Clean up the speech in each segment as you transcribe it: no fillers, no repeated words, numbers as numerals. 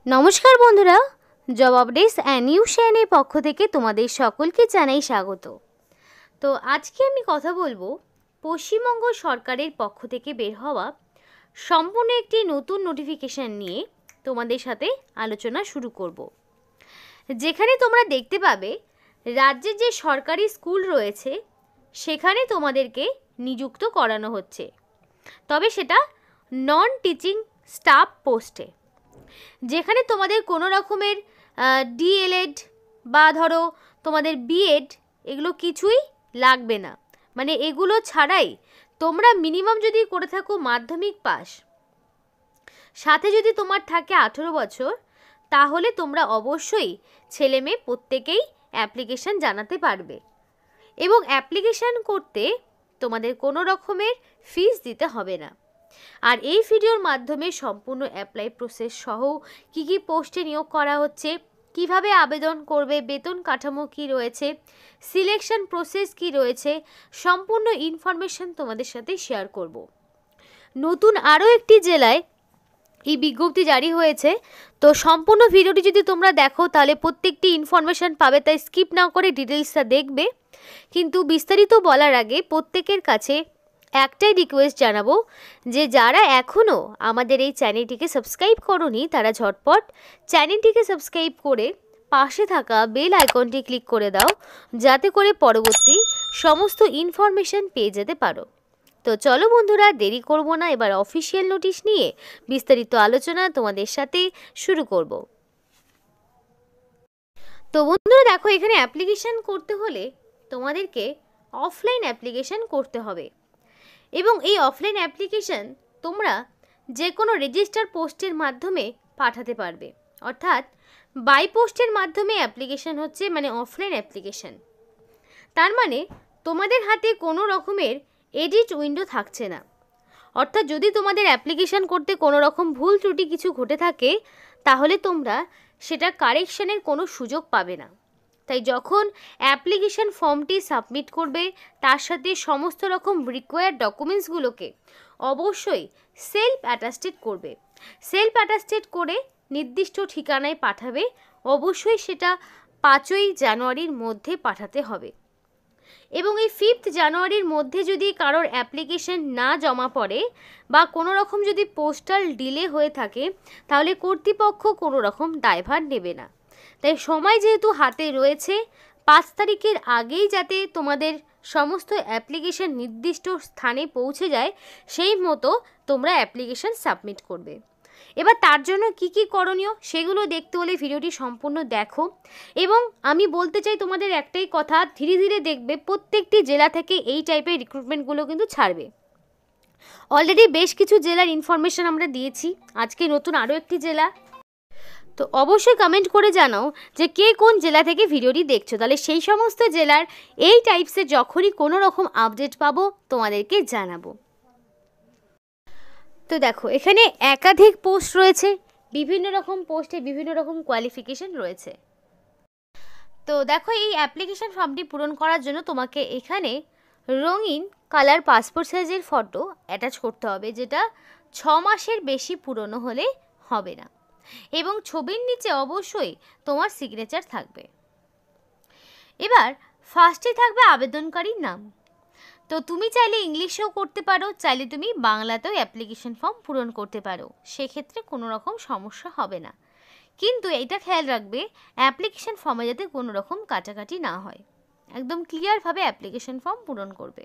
নমস্কার বন্ধুরা, job updates and news চ্যানেলের পক্ষ থেকে তোমাদের সকলকে জানাই স্বাগত। তো আজকে আমি কথা বলবো পশ্চিমবঙ্গ সরকারের পক্ষ থেকে বের হওয়া সম্পূর্ণ একটি নতুন নোটিফিকেশান নিয়ে তোমাদের সাথে আলোচনা শুরু করব। যেখানে তোমরা দেখতে পাবে রাজ্যের যে সরকারি স্কুল রয়েছে সেখানে তোমাদেরকে নিযুক্ত করানো হচ্ছে, তবে সেটা নন টিচিং স্টাফ পোস্টে, যেখানে তোমাদের কোনো রকমের ডিএলএড বা ধরো তোমাদের বিএড এগুলো কিছুই লাগবে না। মানে এগুলো ছাড়াই তোমরা মিনিমাম যদি করে থাকো মাধ্যমিক পাস, সাথে যদি তোমার থাকে 18 বছর, তাহলে তোমরা অবশ্যই ছেলে মেয়ে প্রত্যেকেই অ্যাপ্লিকেশান জানাতে পারবে এবং অ্যাপ্লিকেশান করতে তোমাদের কোনো রকমের ফিস দিতে হবে না। আর এই ভিডিওর মাধ্যমে সম্পূর্ণ অ্যাপ্লাই প্রসেস সহ কী কী পোস্টে নিয়োগ করা হচ্ছে, কিভাবে আবেদন করবে, বেতন কাঠামো কী রয়েছে, সিলেকশন প্রসেস কী রয়েছে, সম্পূর্ণ ইনফরমেশন তোমাদের সাথে শেয়ার করব। নতুন আরও একটি জেলায় এই বিজ্ঞপ্তি জারি হয়েছে, তো সম্পূর্ণ ভিডিওটি যদি তোমরা দেখো তাহলে প্রত্যেকটি ইনফরমেশন পাবে, তাই স্কিপ না করে ডিটেলসটা দেখবে। কিন্তু বিস্তারিত বলার আগে প্রত্যেকের কাছে একটাই রিকোয়েস্ট জানাবো যে যারা এখনও আমাদের এই চ্যানেলটিকে সাবস্ক্রাইব করোনি তারা ঝটপট চ্যানেলটিকে সাবস্ক্রাইব করে পাশে থাকা বেল আইকনটি ক্লিক করে দাও, যাতে করে পরবর্তী সমস্ত ইনফরমেশন পেয়ে যেতে পারো। তো চলো বন্ধুরা, দেরি করব না, এবার অফিসিয়াল নোটিশ নিয়ে বিস্তারিত আলোচনা তোমাদের সাথে শুরু করব। তো বন্ধুরা দেখো, এখানে অ্যাপ্লিকেশান করতে হলে তোমাদেরকে অফলাইন অ্যাপ্লিকেশান করতে হবে এবং এই অফলাইন অ্যাপ্লিকেশান তোমরা যে কোনো রেজিস্টার পোস্টের মাধ্যমে পাঠাতে পারবে, অর্থাৎ বাই পোস্টের মাধ্যমে অ্যাপ্লিকেশান হচ্ছে মানে অফলাইন অ্যাপ্লিকেশান। তার মানে তোমাদের হাতে কোনো রকমের এডিট উইন্ডো থাকছে না, অর্থাৎ যদি তোমাদের অ্যাপ্লিকেশান করতে কোনো রকম ভুল ত্রুটি কিছু ঘটে থাকে তাহলে তোমরা সেটা কারেকশনের কোনো সুযোগ পাবে না। তাই যখন অ্যাপ্লিকেশান ফর্মটি সাবমিট করবে তার সাথে সমস্ত রকম রিকোয়ার্ড ডকুমেন্টসগুলোকে অবশ্যই সেলফ অ্যাটাস্টেড করবে। সেলফ অ্যাটাস্টেড করে নির্দিষ্ট ঠিকানায় পাঠাবে, অবশ্যই সেটা 5ই জানুয়ারির মধ্যে পাঠাতে হবে। এবং এই 5 জানুয়ারির মধ্যে যদি কারোর অ্যাপ্লিকেশান না জমা পড়ে বা কোনো রকম যদি পোস্টাল ডিলে হয়ে থাকে তাহলে কর্তৃপক্ষ কোনো রকম দায়ভার নেবে না। তাই সময় যেহেতু হাতে রয়েছে, 5 তারিখের আগেই যাতে তোমাদের সমস্ত অ্যাপ্লিকেশান নির্দিষ্ট স্থানে পৌঁছে যায় সেই মতো তোমরা অ্যাপ্লিকেশান সাবমিট করবে। এবার তার জন্য কি কি করণীয় সেগুলো দেখতে হলে ভিডিওটি সম্পূর্ণ দেখো। এবং আমি বলতে চাই তোমাদের একটাই কথা, ধীরে ধীরে দেখবে প্রত্যেকটি জেলা থেকে এই টাইপের রিক্রুটমেন্টগুলো কিন্তু ছাড়বে। অলরেডি বেশ কিছু জেলার ইনফরমেশন আমরা দিয়েছি, আজকে নতুন আরও একটি জেলা। তো অবশ্যই কমেন্ট করে জানাও যে কে কোন জেলা থেকে ভিডিওটি দেখছো, তাহলে সেই সমস্ত জেলার এই টাইপসের যখনই কোনো রকম আপডেট পাবো তোমাদেরকে জানাবো। তো দেখো, এখানে একাধিক পোস্ট রয়েছে, বিভিন্ন রকম পোস্টে বিভিন্ন রকম কোয়ালিফিকেশন রয়েছে। তো দেখো, এই অ্যাপ্লিকেশন ফর্মটি পূরণ করার জন্য তোমাকে এখানে রঙিন কালার পাসপোর্ট সাইজের ফটো অ্যাটাচ করতে হবে, যেটা 6 মাসের বেশি পুরনো হলে হবে না, এবং ছবির নিচে অবশ্যই তোমার সিগনেচার থাকবে। এবার ফার্স্টে থাকবে আবেদনকারীর নাম। তো তুমি চাইলে ইংলিশেও করতে পারো, চাইলে তুমি বাংলাতেও অ্যাপ্লিকেশন ফর্ম পূরণ করতে পারো, সেক্ষেত্রে কোনো রকম সমস্যা হবে না। কিন্তু এটা খেয়াল রাখবে অ্যাপ্লিকেশন ফর্মে যাতে কোনো রকম কাটাকাটি না হয়, একদম ক্লিয়ারভাবে অ্যাপ্লিকেশন ফর্ম পূরণ করবে।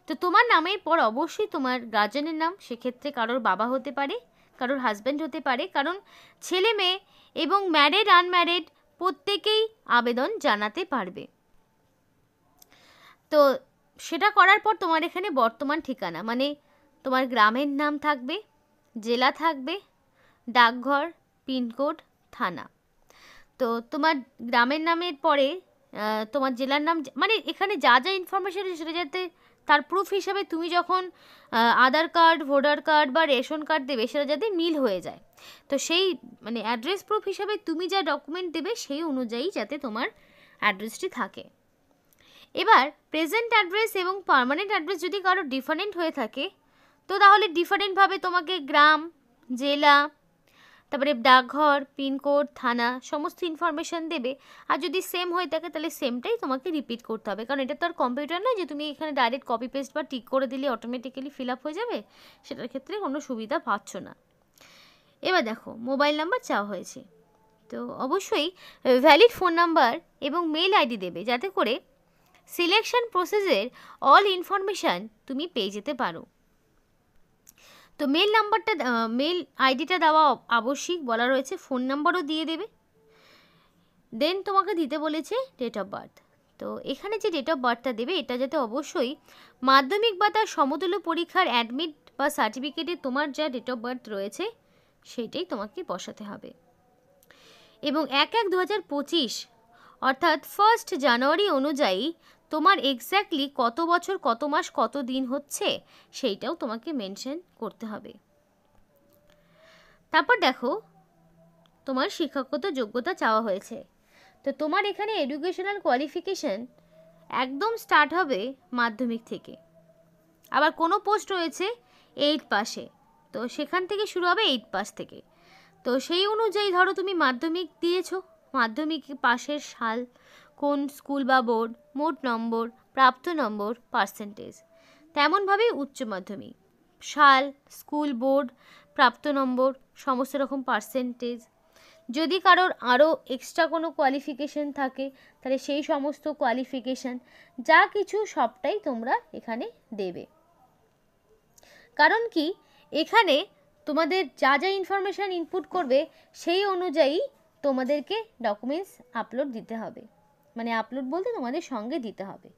তো তোমার নামের পর অবশ্যই তোমার গার্জেনের নাম, সেক্ষেত্রে কারোর বাবা হতে পারে, কারোর হাজব্যান্ড হতে পারে, কারণ ছেলে মেয়ে এবং ম্যারিড আনম্যারিড প্রত্যেকেই আবেদন জানাতে পারবে। তো সেটা করার পর তোমার এখানে বর্তমান ঠিকানা মানে তোমার গ্রামের নাম থাকবে, জেলা থাকবে, ডাকঘর, পিনকোড, থানা। তো তোমার গ্রামের নামের পরে তোমার জেলার নাম, মানে এখানে যা যা ইনফরমেশন সেটা যাতে তার প্রুফ হিসাবে তুমি যখন আধার কার্ড, ভোটার কার্ড বা রেশন কার্ড দেবে সেটা যাতে মিল হয়ে যায়। তো সেই মানে অ্যাড্রেস প্রুফ হিসাবে তুমি যা ডকুমেন্ট দেবে সেই অনুযায়ী যাতে তোমার অ্যাড্রেসটি থাকে। এবার প্রেজেন্ট অ্যাড্রেস এবং পার্মানেন্ট অ্যাড্রেস যদি কারো ডিফারেন্ট হয়ে থাকে তো তাহলে ডিফারেন্টভাবে তোমাকে গ্রাম, জেলা, তারপরে ডাকঘর, পিনকোড, থানা সমস্ত ইনফরমেশান দেবে। আর যদি সেম হয়ে থাকে তাহলে সেমটাই তোমাকে রিপিট করতে হবে, কারণ এটা তো আর কম্পিউটার নয় যে তুমি এখানে ডাইরেক্ট কপি পেস্ট বা টিক করে দিলে অটোমেটিক্যালি ফিল আপ হয়ে যাবে, সেটার ক্ষেত্রে কোনো সুবিধা পাচ্ছ না। এবার দেখো মোবাইল নাম্বার চাওয়া হয়েছে, তো অবশ্যই ভ্যালিড ফোন নাম্বার এবং মেল আইডি দেবে, যাতে করে সিলেকশন প্রসেসের অল ইনফরমেশান তুমি পেয়ে যেতে পারো। তো মেল আইডিটা দেওয়া আবশ্যিক বলা রয়েছে, ফোন নাম্বারও দিয়ে দেবে। দেন তোমাকে দিতে বলেছে ডেট অফ বার্থ। তো এখানে যে ডেট অফ বার্থটা দেবে এটা যাতে অবশ্যই মাধ্যমিক বা তার সমতুল্য পরীক্ষার অ্যাডমিট বা সার্টিফিকেটে তোমার যা ডেট অফ বার্থ রয়েছে সেইটাই তোমাকে বসাতে হবে। এবং 1/1/2025 অর্থাৎ 1 জানুয়ারি অনুযায়ী তোমার এক্স্যাক্টলি কত বছর, কত মাস, কত দিন হচ্ছে সেইটাও তোমাকে মেনশন করতে হবে। তারপর দেখো তোমার শিক্ষাগত যোগ্যতা চাওয়া হয়েছে। তো তোমার এখানে এডুকেশনাল কোয়ালিফিকেশন একদম স্টার্ট হবে মাধ্যমিক থেকে। আবার কোনো পোস্ট রয়েছে 8 পাসে, তো সেখান থেকে শুরু হবে 8 পাস থেকে। তো সেই অনুযায়ী ধরো তুমি মাধ্যমিক দিয়েছো, মাধ্যমিক পাশের সাল, কোন স্কুল বা বোর্ড, মোট নম্বর, প্রাপ্ত নম্বর, পার্সেন্টেজ, তেমনভাবেই উচ্চ মাধ্যমিক সাল, স্কুল, বোর্ড, প্রাপ্ত নম্বর, সমস্ত রকম পার্সেন্টেজ। যদি কারোর আরও এক্সট্রা কোনো কোয়ালিফিকেশন থাকে তাহলে সেই সমস্ত কোয়ালিফিকেশান যা কিছু সবটাই তোমরা এখানে দেবে। কারণ কি এখানে তোমাদের যা যা ইনফরমেশান ইনপুট করবে সেই অনুযায়ী তোমাদেরকে ডকুমেন্টস আপলোড দিতে হবে, মানে আপলোড বলতে তোমাদের সঙ্গে দিতে হবে।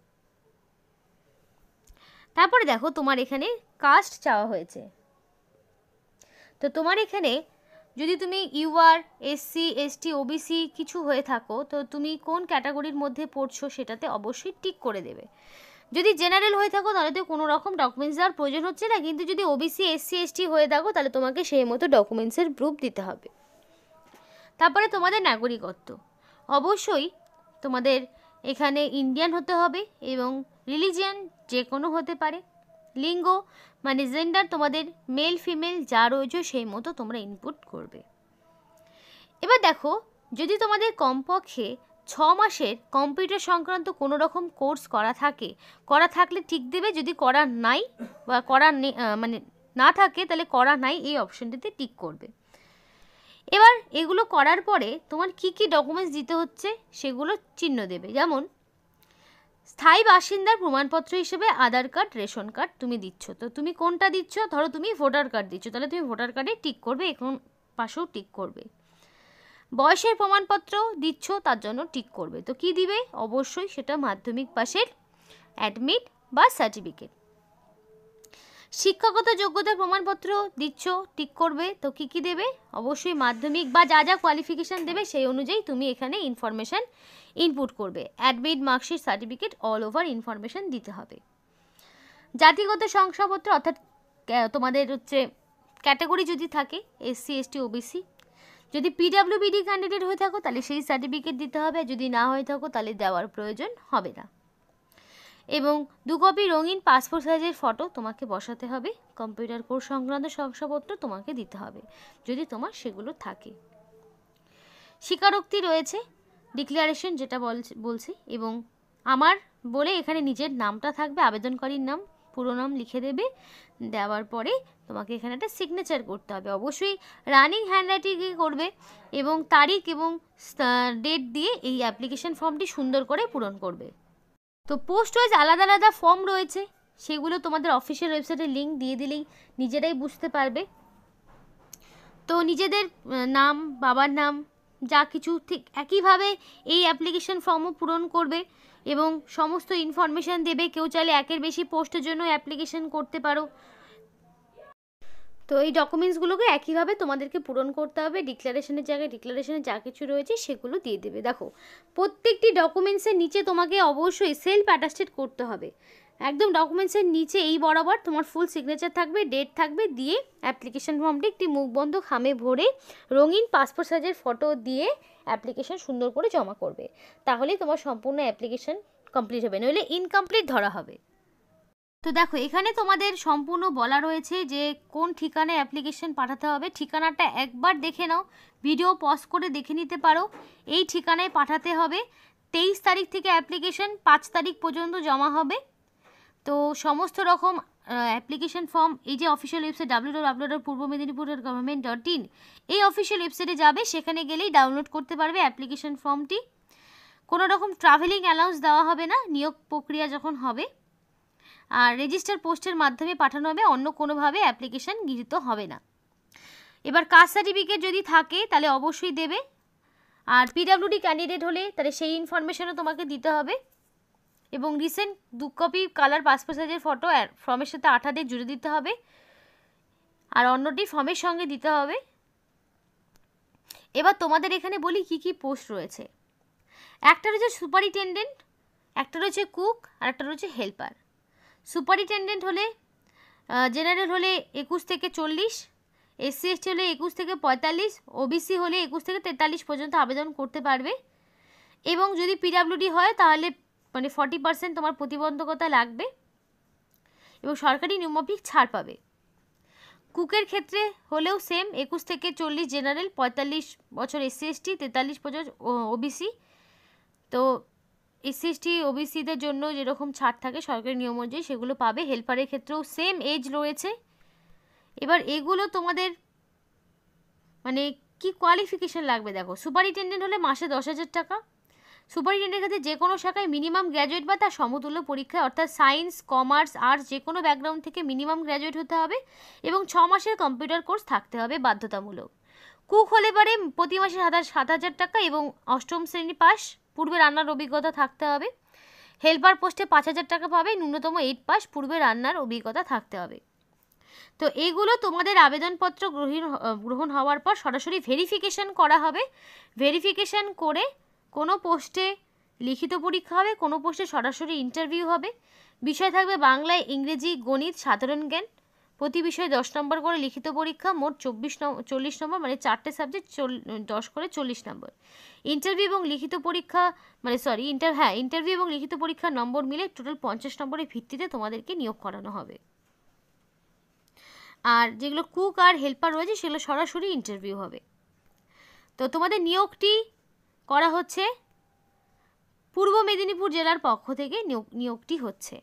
তারপরে দেখো তোমার এখানে কাস্ট চাওয়া হয়েছে। তো তোমার এখানে যদি তুমি ইউআর, এসসি, এসটি, ওবিসি কিছু হয়ে থাকো তো তুমি কোন ক্যাটাগরির মধ্যে পড়ছো সেটাতে অবশ্যই টিক করে দেবে। যদি জেনারেল হয়ে থাকো তাহলে তো কোনো রকম ডকুমেন্টস দেওয়ার প্রয়োজন হচ্ছে না, কিন্তু যদি ওবিসি, এসসি, এসটি হয়ে থাকো তাহলে তোমাকে সেই মতো ডকুমেন্টসের প্রুফ দিতে হবে। তারপরে তোমাদের নাগরিকত্ব, অবশ্যই তোমাদের এখানে ইন্ডিয়ান হতে হবে এবং রিলিজিয়ান যে কোনো হতে পারে। লিঙ্গ মানে জেন্ডার তোমাদের মেল ফিমেল যা রয়েছে সেই মতো তোমরা ইনপুট করবে। এবার দেখো যদি তোমাদের কমপক্ষে 6 মাসের কম্পিউটার সংক্রান্ত কোনো রকম কোর্স করা থাকলে ঠিক দেবে, যদি করা নাই বা মানে না থাকে তাহলে করা নাই এই অপশানটিতে টিক করবে। এবার এগুলো করার পরে তোমার কি কি ডকুমেন্টস দিতে হচ্ছে সেগুলো চিহ্ন দেবে, যেমন স্থায়ী বাসিন্দার প্রমাণপত্র হিসেবে আধার কার্ড, রেশন কার্ড তুমি দিচ্ছ, তো তুমি কোনটা দিচ্ছ, ধরো তুমি ভোটার কার্ড দিচ্ছ তাহলে তুমি ভোটার কার্ডে টিক করবে, এখন পাশেও টিক করবে। বয়সের প্রমাণপত্র দিচ্ছ তার জন্য টিক করবে, তো কি দিবে, অবশ্যই সেটা মাধ্যমিক পাশের অ্যাডমিট বা সার্টিফিকেট। শিক্ষাগত যোগ্যতার প্রমাণপত্র দিচ্ছ, টিক করবে, তো কি কি দেবে, অবশ্যই মাধ্যমিক বা যা যা কোয়ালিফিকেশান দেবে সেই অনুযায়ী তুমি এখানে ইনফরমেশান ইনপুট করবে। Admit, marksheet, certificate all over information দিতে হবে। জাতিগত শংসাপত্র অর্থাৎ তোমাদের হচ্ছে ক্যাটাগরি যদি থাকে এসসি, এসটি, ওবিসি, যদি পিডাব্লিউবিডি ক্যান্ডিডেট হয়ে থাকো তাহলে সেই সার্টিফিকেট দিতে হবে, যদি না হয়ে থাকো তাহলে দেওয়ার প্রয়োজন হবে না। এবং 2 কপি রঙিন পাসপোর্ট সাইজের ফটো তোমাকে বসাতে হবে। কম্পিউটার কোর্স সংক্রান্ত শংসাপত্র তোমাকে দিতে হবে যদি তোমার সেগুলো থাকে। স্বীকারোক্তি রয়েছে, ডিক্লারেশন যেটা বলছি, এবং আমার বলে এখানে নিজের নামটা থাকবে, আবেদনকারীর নাম, পুরো নাম লিখে দেবে। দেওয়ার পরে তোমাকে এখানে একটা সিগনেচার করতে হবে, অবশ্যই রানিং হ্যান্ডরাইটিংয়ে করবে এবং তারিখ এবং ডেট দিয়ে এই অ্যাপ্লিকেশন ফর্মটি সুন্দর করে পূরণ করবে। তো পোস্ট ওয়াইজ আলাদা আলাদা ফর্ম রয়েছে, সেগুলো তোমাদের অফিসিয়াল ওয়েবসাইটে লিঙ্ক দিয়ে দিলেই নিজেরাই বুঝতে পারবে। তো নিজেদের নাম, বাবার নাম যা কিছু ঠিক একইভাবে এই অ্যাপ্লিকেশন ফর্মও পূরণ করবে এবং সমস্ত ইনফরমেশান দেবে। কেউ চাইলে একের বেশি পোস্টের জন্য অ্যাপ্লিকেশন করতে পারো। তো এই ডকুমেন্টসগুলোকে একইভাবে তোমাদেরকে পূরণ করতে হবে, ডিক্লারেশনের জায়গায় ডিক্লারেশনে যা কিছু রয়েছে সেগুলো দিয়ে দেবে। দেখো প্রত্যেকটি ডকুমেন্টসের নিচে তোমাকে অবশ্যই সেলফ অ্যাটাস্টেড করতে হবে, একদম ডকুমেন্টসের নিচে এই বরাবর তোমার ফুল সিগনেচার থাকবে, ডেট থাকবে, দিয়ে অ্যাপ্লিকেশন ফর্মটি একটি মুখবন্ধ খামে ভরে রঙিন পাসপোর্ট সাইজের ফটো দিয়ে অ্যাপ্লিকেশন সুন্দর করে জমা করবে, তাহলেই তোমার সম্পূর্ণ অ্যাপ্লিকেশন কমপ্লিট হবে, নইলে ইনকমপ্লিট ধরা হবে। তো দেখো এখানে তোমাদের সম্পূর্ণ বলা রয়েছে যে কোন ঠিকানায় অ্যাপ্লিকেশন পাঠাতে হবে। ঠিকানাটা একবার দেখে নাও, ভিডিও পজ করে দেখে নিতে পারো। এই ঠিকানায় পাঠাতে হবে। 23 তারিখ থেকে অ্যাপ্লিকেশন 5 তারিখ পর্যন্ত জমা হবে। তো সমস্ত রকম অ্যাপ্লিকেশন ফর্ম এই যে অফিসিয়াল ওয়েবসাইট www.purbo-medinipur.gov.in এই অফিসিয়াল ওয়েবসাইটে যাবে, সেখানে গেলেই ডাউনলোড করতে পারবে অ্যাপ্লিকেশন ফর্মটি। কোনো রকম ট্রাভেলিং অ্যালাউন্স দেওয়া হবে না নিয়োগ প্রক্রিয়া যখন হবে। আর রেজিস্টার পোস্টের মাধ্যমে পাঠানো হবে, অন্য কোনোভাবে অ্যাপ্লিকেশন গৃহীত হবে না। এবার কাস্ট সার্টিফিকেট যদি থাকে তাহলে অবশ্যই দেবে। আর পিডাব্লিউডি ক্যান্ডিডেট হলে তাহলে সেই ইনফরমেশনও তোমাকে দিতে হবে। এবং রিসেন্ট 2 কপি কালার পাসপোর্ট সাইজের ফটো ফর্মের সাথে আঠা দিয়ে জুড়ে দিতে হবে, আর অন্যটি ফর্মের সঙ্গে দিতে হবে। এবার তোমাদের এখানে বলি কি কি পোস্ট রয়েছে। একটা রয়েছে সুপারিনটেনডেন্ট, একটা রয়েছে কুক, আর একটা রয়েছে হেল্পার। সুপারিনটেনডেন্ট হলে জেনারেল হলে 21 থেকে 40, SC ST হলে 21 থেকে 45, OBC হলে 21 থেকে 43 পর্যন্ত আবেদন করতে পারবে। এবং যদি পিডাব্লিউডি হয় তাহলে মানে 40% তোমার প্রতিবন্ধকতা লাগবে এবং সরকারি নিয়মমাফিক ছাড় পাবে। কুকের ক্ষেত্রে হলেও সেম 21 থেকে 40 জেনারেল, 45 বছর SC ST, 43 বছর OBC। তো SC ST OBCদের জন্য যেরকম ছাড় থাকে সরকারি নিয়ম অনুযায়ী সেগুলো পাবে। হেল্পারের ক্ষেত্রেও সেম এজ রয়েছে। এবার এগুলো তোমাদের মানে কি কোয়ালিফিকেশান লাগবে দেখো। সুপারিনটেনডেন্ট হলে মাসে 10,000 টাকা। সুপারিনটেন্ডেন্টের ক্ষেত্রে যে কোনো শাখায় মিনিমাম গ্র্যাজুয়েট বা তার সমতুল্য পরীক্ষায় অর্থাৎ সায়েন্স, কমার্স, আর্টস যে কোনো ব্যাকগ্রাউন্ড থেকে মিনিমাম গ্র্যাজুয়েট হতে হবে এবং 6 মাসের কম্পিউটার কোর্স থাকতে হবে বাধ্যতামূলক। কুক হলে পারে প্রতি মাসে 7,000 টাকা এবং 8ম শ্রেণী পাস, পূর্বে রান্নার অভিজ্ঞতা থাকতে হবে। হেল্পার পোস্টে 5,000 টাকা পাবে, ন্যূনতম 8 পাস, পূর্বে রান্নার অভিজ্ঞতা থাকতে হবে। তো এইগুলো তোমাদের আবেদনপত্র গ্রহণ হওয়ার পর সরাসরি ভেরিফিকেশান করা হবে। ভেরিফিকেশান করে কোনো পোস্টে লিখিত পরীক্ষা হবে, কোনো পোস্টে সরাসরি ইন্টারভিউ হবে। বিষয় থাকবে বাংলায়, ইংরেজি, গণিত, সাধারণ জ্ঞান। প্রতি বিষয়ে 10 নম্বর করে লিখিত পরীক্ষা, মোট 40 নম্বর, মানে 4টে সাবজেক্ট 10 করে 40 নম্বর। ইন্টারভিউ এবং লিখিত পরীক্ষা ইন্টারভিউ এবং লিখিত পরীক্ষার নম্বর মিলে টোটাল 50 নম্বরের ভিত্তিতে তোমাদেরকে নিয়োগ করানো হবে। আর যেগুলো কুক আর হেল্পার রয়েছে সেগুলো সরাসরি ইন্টারভিউ হবে। তো তোমাদের নিয়োগটি করা হচ্ছে পূর্ব মেদিনীপুর জেলার পক্ষ থেকে নিয়োগটি হচ্ছে।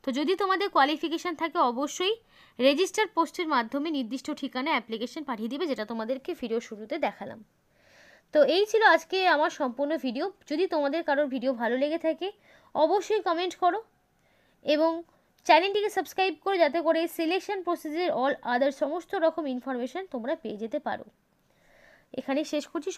তো যদি তোমাদের কোয়ালিফিকেশান থাকে অবশ্যই রেজিস্টার পোস্টের মাধ্যমে নির্দিষ্ট ঠিকানায় অ্যাপ্লিকেশন পাঠিয়ে দিবে, যেটা তোমাদেরকে ভিডিও শুরুতে দেখালাম। তো এই ছিল আজকে আমার সম্পূর্ণ ভিডিও। যদি তোমাদের কারোর ভিডিও ভালো লেগে থাকে অবশ্যই কমেন্ট করো এবং চ্যানেলটিকে সাবস্ক্রাইব করো, যাতে করে সিলেকশন প্রসেসের অল আদার সমস্ত রকম ইনফরমেশান তোমরা পেয়ে যেতে পারো। এখানে শেষ করছি।